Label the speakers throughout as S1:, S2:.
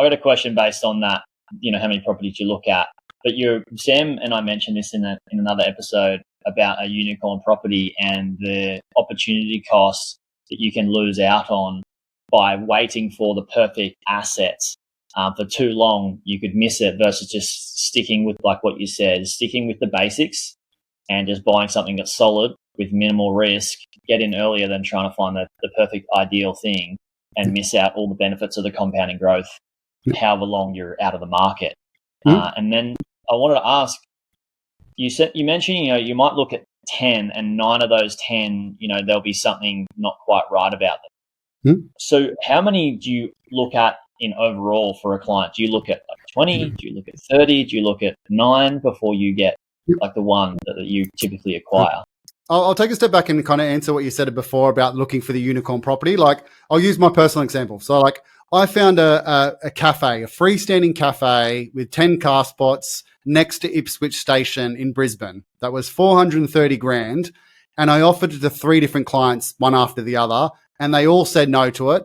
S1: I got a question based on that. How many properties you look at. But Sam and I mentioned this in another episode about a unicorn property and the opportunity costs that you can lose out on by waiting for the perfect assets. For too long, you could miss it versus just sticking with, like what you said, sticking with the basics and just buying something that's solid with minimal risk, get in earlier than trying to find the perfect ideal thing and miss out all the benefits of the compounding growth, however long you're out of the market. And then I wanted to ask, you mentioned, you might look at 10 and 9 of those 10, there'll be something not quite right about them. So how many do you look at in overall for a client? Do you look at like 20? Do you look at 30? Do you look at 9 before you get like the one that you typically acquire?
S2: I'll take a step back and kind of answer what you said before about looking for the unicorn property. Like, I'll use my personal example. So like, I found a cafe, a freestanding cafe with 10 car spots next to Ipswich Station in Brisbane. That was 430 grand. And I offered it to 3 different clients, one after the other, and they all said no to it.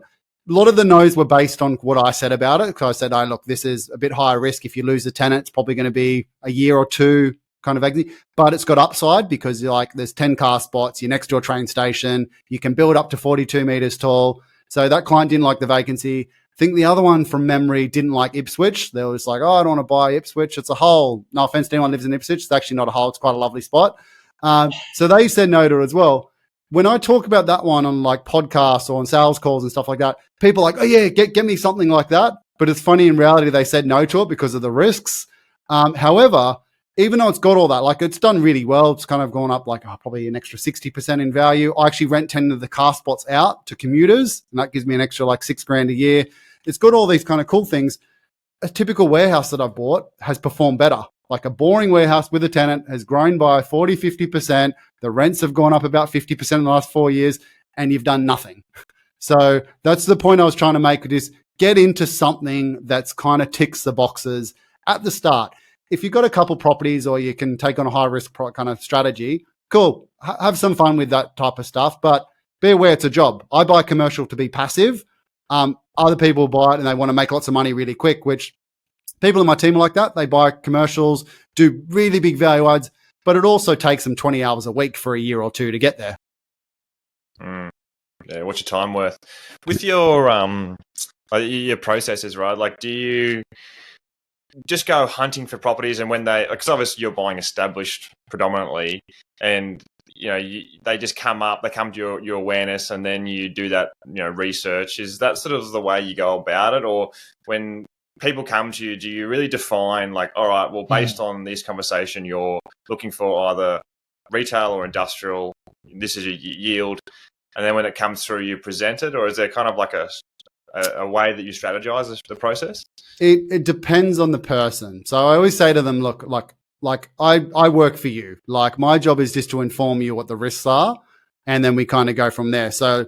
S2: A lot of the no's were based on what I said about it. Because I said, oh, look, this is a bit higher risk. If you lose the tenant, it's probably going to be a year or two kind of exit. But it's got upside because there's 10 car spots, you're next to a train station, you can build up to 42 meters tall. So that client didn't like the vacancy. I think the other one from memory didn't like Ipswich. They were just like, oh, I don't want to buy Ipswich. It's a hole. No offense to anyone who lives in Ipswich. It's actually not a hole. It's quite a lovely spot. So they said no to it as well. When I talk about that one on like podcasts or on sales calls and stuff like that, people are like, oh yeah, get me something like that. But it's funny, in reality, they said no to it because of the risks. However, even though it's got all that, like it's done really well, it's kind of gone up like probably an extra 60% in value. I actually rent 10 of the car spots out to commuters, and that gives me an extra like $6,000 a year. It's got all these kind of cool things. A typical warehouse that I've bought has performed better. Like a boring warehouse with a tenant has grown by 40, 50%. The rents have gone up about 50% in the last 4 years, and you've done nothing. So that's the point I was trying to make, is get into something that's kind of ticks the boxes at the start. If you've got a couple properties or you can take on a high risk kind of strategy, cool. Have some fun with that type of stuff, but be aware it's a job. I buy commercial to be passive. Other people buy it and they want to make lots of money really quick, which people in my team are like that. They buy commercials, do really big value adds, but it also takes them 20 hours a week for a year or two to get there.
S3: Yeah, what's your time worth? With your processes, right? Like, do you just go hunting for properties, and when because obviously you're buying established predominantly, and they just come up, they come to your awareness, and then you do that research? Is that sort of the way you go about it? Or when people come to you, do you really define like, all right, well, based on this conversation, you're looking for either retail or industrial, this is your yield, and then when it comes through, you present it? Or is there kind of like a way that you strategize the process?
S2: It depends on the person. So I always say to them, look, like I work for you. Like, my job is just to inform you what the risks are, and then we kind of go from there. So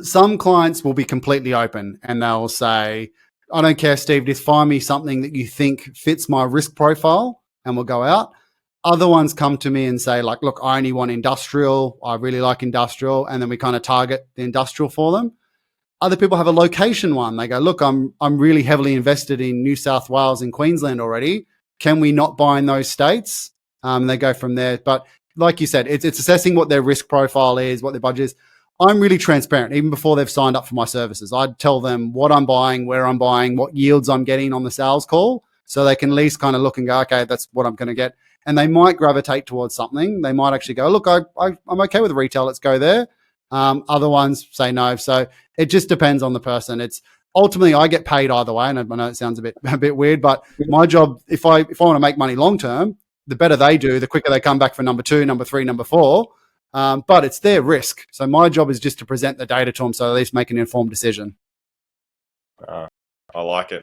S2: some clients will be completely open and they'll say, I don't care, Steve, just find me something that you think fits my risk profile and we'll go out. Other ones come to me and say like, look, I only want industrial. I really like industrial. And then we kind of target the industrial for them. Other people have a location one. They go, look, I'm really heavily invested in New South Wales and Queensland already. Can we not buy in those states? They go from there. But like you said, it's assessing what their risk profile is, what their budget is. I'm really transparent. Even before they've signed up for my services, I'd tell them what I'm buying, where I'm buying, what yields I'm getting on the sales call, so they can at least kind of look and go, okay, that's what I'm going to get. And they might gravitate towards something. They might actually go, look, I'm okay with retail. Let's go there. Other ones say no. So it just depends on the person. It's ultimately, I get paid either way. And I know it sounds a bit weird, but my job, if I want to make money long term, the better they do, the quicker they come back for number 2, number 3, number 4. But it's their risk. So my job is just to present the data to them, so at least make an informed decision.
S3: I like it.